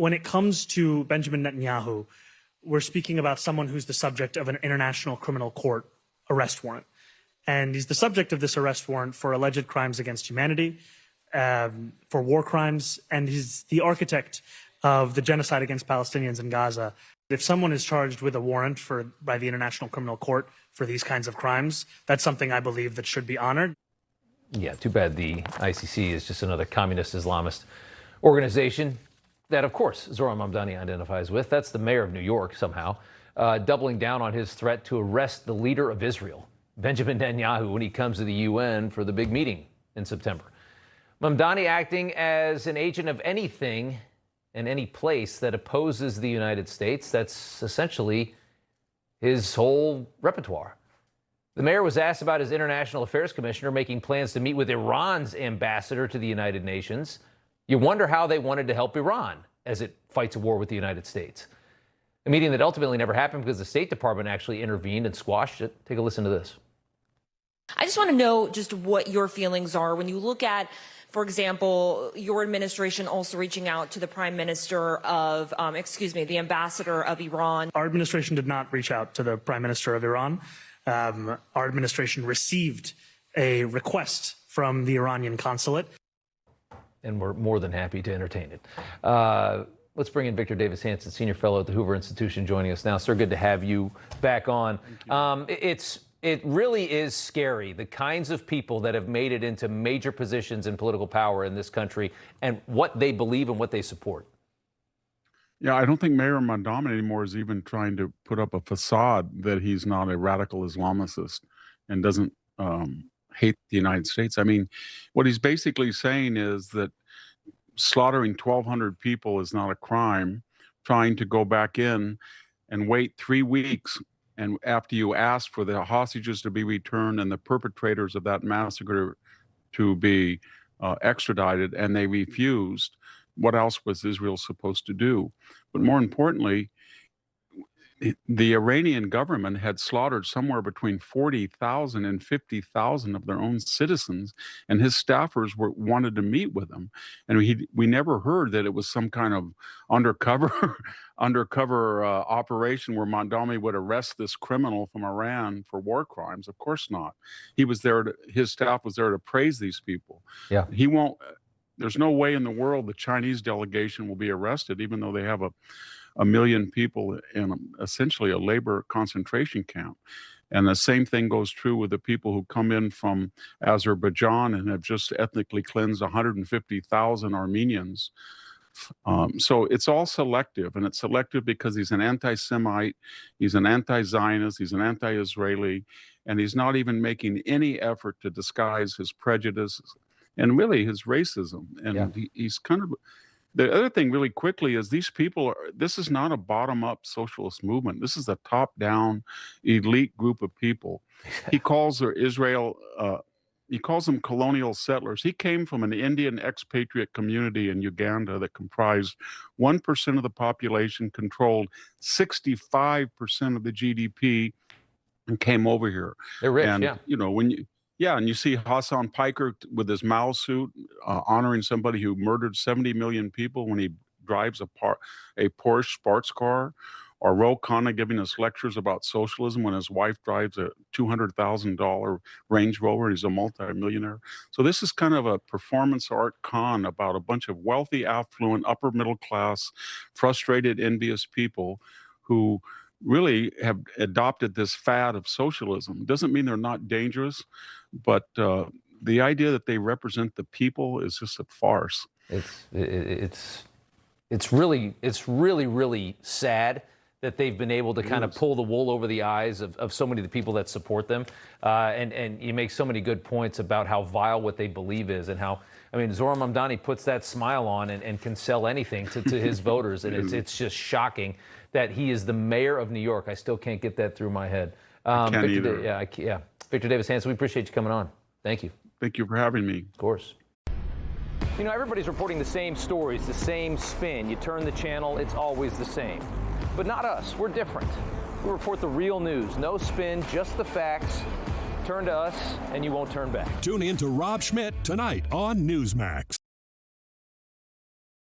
when it comes to Benjamin Netanyahu, we're speaking about someone who's the subject of an international criminal court arrest warrant. And he's the subject of this arrest warrant for alleged crimes against humanity, for war crimes, and he's the architect of the genocide against Palestinians in Gaza. If someone is charged with a warrant by the International Criminal Court for these kinds of crimes, that's something I believe that should be honored. Yeah, too bad the ICC is just another communist Islamist organization that, of course, Zohran Mamdani identifies with. That's the mayor of New York somehow, doubling down on his threat to arrest the leader of Israel, Benjamin Netanyahu, when he comes to the UN for the big meeting in September. Mamdani acting as an agent of anything and any place that opposes the United States. That's essentially his whole repertoire. The mayor was asked about his international affairs commissioner making plans to meet with Iran's ambassador to the United Nations. You wonder how they wanted to help Iran as it fights a war with the United States. A meeting that ultimately never happened because the State Department actually intervened and squashed it. Take a listen to this. I just want to know just what your feelings are when you look at, for example, your administration also reaching out to the prime minister of, the ambassador of Iran. Our administration did not reach out to the prime minister of Iran. Our administration received a request from the Iranian consulate. And we're more than happy to entertain it. Let's bring in Victor Davis Hanson, senior fellow at the Hoover Institution, joining us now. Sir, good to have you back on. It really is scary, the kinds of people that have made it into major positions in political power in this country and what they believe and what they support. Yeah, I don't think Mayor Mamdani anymore is even trying to put up a facade that he's not a radical Islamicist and doesn't hate the United States. I mean, what he's basically saying is that slaughtering 1,200 people is not a crime. Trying to go back in and wait 3 weeks, and after you ask for the hostages to be returned and the perpetrators of that massacre to be extradited, and they refused, what else was Israel supposed to do? But more importantly, the Iranian government had slaughtered somewhere between 40,000 and 50,000 of their own citizens, and his staffers wanted to meet with him. And we never heard that it was some kind of undercover operation where Mamdani would arrest this criminal from Iran for war crimes. Of course not. He was there. His staff was there to praise these people. Yeah. He won't. There's no way in the world the Chinese delegation will be arrested, even though they have a million people in essentially a labor concentration camp. And the same thing goes true with the people who come in from Azerbaijan and have just ethnically cleansed 150,000 Armenians. So it's all selective, and it's selective because he's an anti-Semite, he's an anti-Zionist, he's an anti-Israeli, and he's not even making any effort to disguise his prejudices and really his racism. And he's kind of... The other thing really quickly is these people this is not a bottom-up socialist movement. This is a top-down elite group of people. He calls he calls them colonial settlers. He came from an Indian expatriate community in Uganda that comprised 1% of the population, controlled 65% of the GDP, and came over here. They're rich, and, yeah. You know, and you see Hassan Piker with his Mao suit honoring somebody who murdered 70 million people when he drives a Porsche sports car, or Ro Khanna giving us lectures about socialism when his wife drives a $200,000 Range Rover. He's a multimillionaire. So this is kind of a performance art con about a bunch of wealthy, affluent, upper middle class, frustrated, envious people who really have adopted this fad of socialism. Doesn't mean they're not dangerous, but the idea that they represent the people is just a farce. It's really sad that they've been able to kind of pull the wool over the eyes of so many of the people that support them. And you make so many good points about how vile what they believe is, and how, I mean, Zohran Mamdani puts that smile on and can sell anything to his voters. And it's just shocking that he is the mayor of New York. I still can't get that through my head. Can't either. Victor Davis Hanson, we appreciate you coming on. Thank you. Thank you for having me. Of course. You know, everybody's reporting the same stories, the same spin. You turn the channel, it's always the same. But not us. We're different. We report the real news. No spin, just the facts. Turn to us, and you won't turn back. Tune in to Rob Schmitt Tonight on Newsmax.